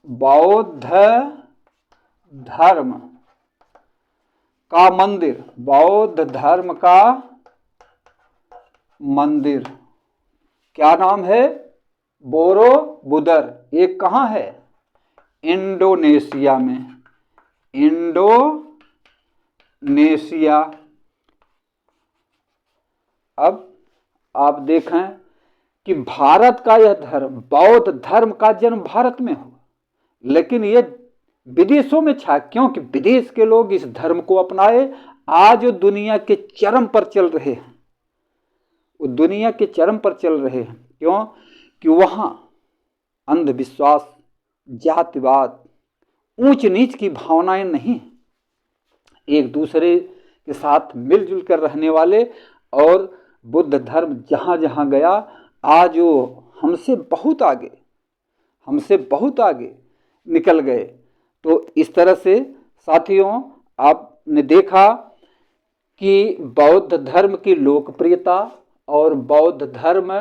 बौद्ध धर्म का मंदिर, बौद्ध धर्म का मंदिर, क्या नाम है? बोरोबुदर। ये कहाँ है? इंडोनेशिया में, इंडोनेशिया। अब आप देखें कि भारत का यह धर्म, बौद्ध धर्म का जन्म भारत में हुआ, लेकिन ये विदेशों में छा, क्योंकि विदेश के लोग इस धर्म को अपनाए। आज दुनिया के चरम पर चल रहे हैं, वो दुनिया के चरम पर चल रहे हैं। क्यों? कि वहाँ अंधविश्वास, जातिवाद, ऊंच नीच की भावनाएं नहीं, एक दूसरे के साथ मिलजुल कर रहने वाले। और बुद्ध धर्म जहाँ जहाँ गया आज वो हमसे बहुत आगे निकल गए। तो इस तरह से साथियों आपने देखा कि बौद्ध धर्म की लोकप्रियता और बौद्ध धर्म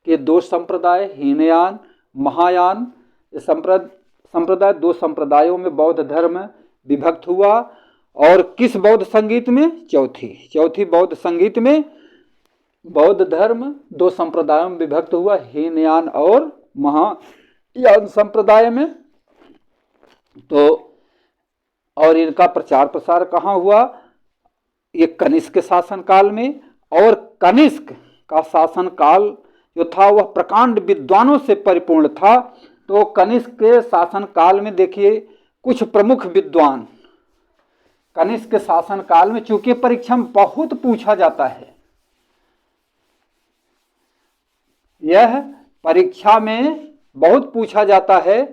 के दो संप्रदाय, हीनयान, महायान संप्रदाय, दो संप्रदायों में बौद्ध धर्म विभक्त हुआ। और किस बौद्ध संगीत में? चौथी बौद्ध संगीत में बौद्ध धर्म दो संप्रदायों में विभक्त हुआ, हीनयान और महायान संप्रदाय में। तो और इनका प्रचार प्रसार कहाँ हुआ? ये कनिष्क के शासनकाल में। और कनिष्क का शासनकाल जो था वह प्रकांड विद्वानों से परिपूर्ण था। तो कनिष्क के शासनकाल में देखिए कुछ प्रमुख विद्वान, कनिष्क के शासनकाल में चूंकि परीक्षा में बहुत पूछा जाता है, यह परीक्षा में बहुत पूछा जाता है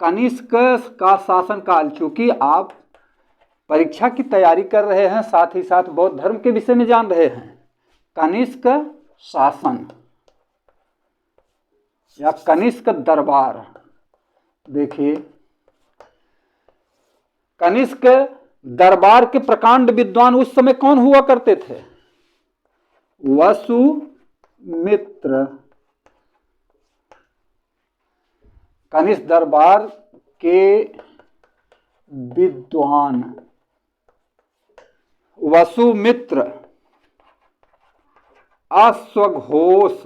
कनिष्क का शासनकाल। चूंकि आप परीक्षा की तैयारी कर रहे हैं, साथ ही साथ बौद्ध धर्म के विषय में जान रहे हैं, कनिष्क शासन या कनिष्क दरबार। देखिए कनिष्क दरबार के प्रकांड विद्वान उस समय कौन हुआ करते थे? वसुमित्र। कनिष्क दरबार के विद्वान वसुमित्र, अश्वघोष,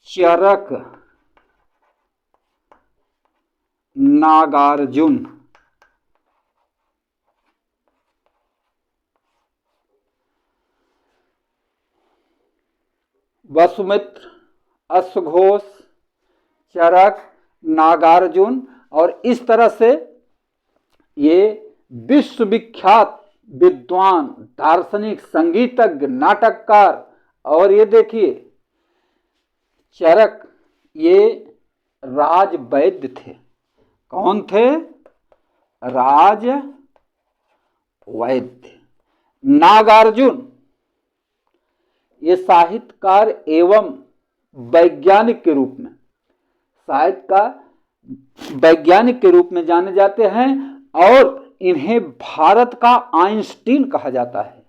चरक, नागार्जुन, वसुमित्र, अश्वघोष, चरक, नागार्जुन और इस तरह से ये विश्वविख्यात विद्वान, दार्शनिक, संगीतज्ञ, नाटककार। और ये देखिए चरक ये राज वैद्य थे। कौन थे? राज वैद्य। नागार्जुन ये साहित्यकार एवं वैज्ञानिक के रूप में, साहित्यकार वैज्ञानिक के रूप में जाने जाते हैं और इन्हें भारत का आइंस्टीन कहा जाता है।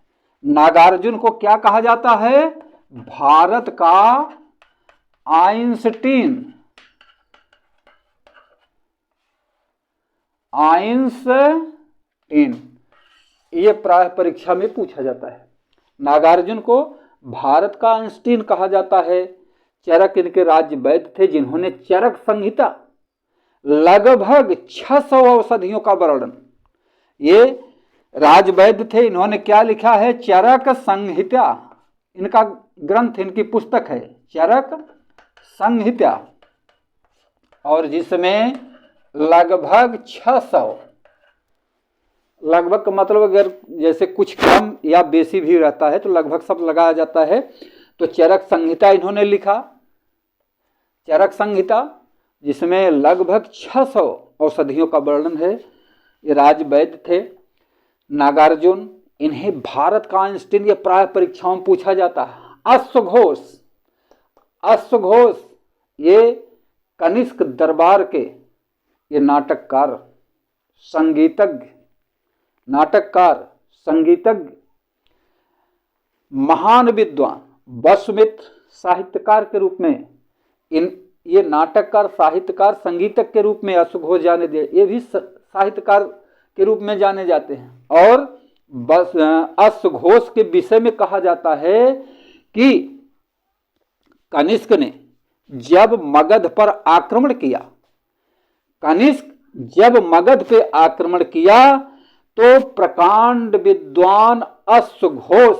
नागार्जुन को क्या कहा जाता है? भारत का आइंस्टीन। आइंस्टीन ये प्राय परीक्षा में पूछा जाता है। नागार्जुन को भारत का आइंस्टीन कहा जाता है। चरक इनके राज्य वैद्य थे जिन्होंने चरक संहिता लगभग 600 औषधियों का वर्णन, ये राजवैद्य थे, इन्होंने क्या लिखा है? चरक संहिता। इनका ग्रंथ, इनकी पुस्तक है चरक संहिता, और जिसमें लगभग 600, लगभग का मतलब अगर जैसे कुछ कम या बेसी भी रहता है तो लगभग सब लगाया जाता है। तो चरक संहिता इन्होंने लिखा, चरक संहिता जिसमें लगभग 600 औषधियों का वर्णन है। ये राजवैद्य थे। नागार्जुन इन्हें भारत का आइंस्टीन ये प्राय परीक्षाओं में पूछा जाता है। अश्वघोष, अश्वघोष ये कनिष्क दरबार के ये नाटककार, संगीतज्ञ, नाटककार, संगीतज्ञ, महान विद्वान। वसुमित्र साहित्यकार के रूप में, ये नाटककार, साहित्यकार, संगीतज्ञ के रूप में अश्वघोष जाने दिए, ये भी साहित्यकार के रूप में जाने जाते हैं। और बस अश्वघोष के विषय में कहा जाता है कि कनिष्क ने जब मगध पर आक्रमण किया, कनिष्क जब मगध पे आक्रमण किया तो प्रकांड विद्वान अश्वघोष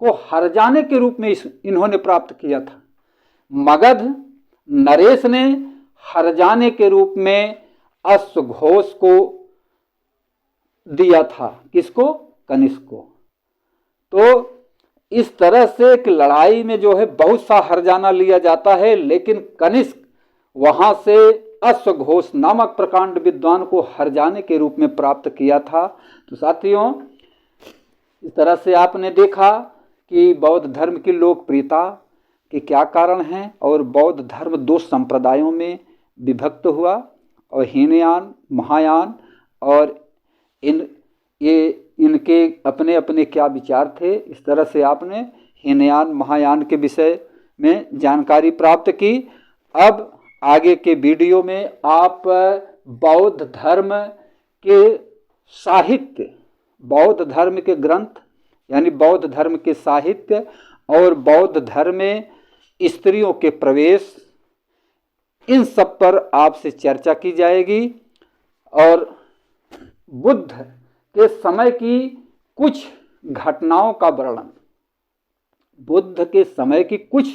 को हरजाने के रूप में इन्होंने प्राप्त किया था। मगध नरेश ने हरजाने के रूप में अश्वघोष को दिया था। किसको? कनिष्क को। तो इस तरह से एक लड़ाई में जो है बहुत सा हरजाना लिया जाता है, लेकिन कनिष्क वहां से अश्वघोष नामक प्रकांड विद्वान को हरजाने के रूप में प्राप्त किया था। तो साथियों, इस तरह से आपने देखा कि बौद्ध धर्म की लोकप्रियता के क्या कारण हैं और बौद्ध धर्म दो संप्रदायों में विभक्त हुआ, और हीनयान, महायान, और इनके अपने अपने क्या विचार थे। इस तरह से आपने हीनयान, महायान के विषय में जानकारी प्राप्त की। अब आगे के वीडियो में आप बौद्ध धर्म के साहित्य, बौद्ध धर्म के ग्रंथ यानी बौद्ध धर्म के साहित्य और बौद्ध धर्म में स्त्रियों के प्रवेश, इन सब पर आपसे चर्चा की जाएगी। और बुद्ध के समय की कुछ घटनाओं का वर्णन, बुद्ध के समय की कुछ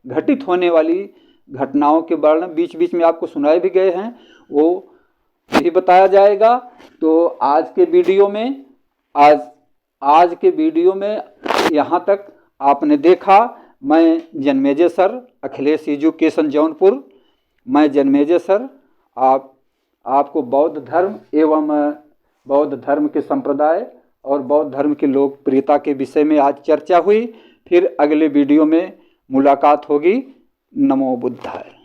घटित होने वाली घटनाओं के वर्णन बीच बीच में आपको सुनाए भी गए हैं, वो भी बताया जाएगा। तो आज के वीडियो में यहाँ तक आपने देखा। मैं जन्मेजय सर, अखिलेश एजुकेशन जौनपुर, मैं जन्मेजय सर, आपको बौद्ध धर्म एवं बौद्ध धर्म के संप्रदाय और बौद्ध धर्म की लोकप्रियता के विषय में आज चर्चा हुई। फिर अगले वीडियो में मुलाकात होगी। नमो बुद्धाय।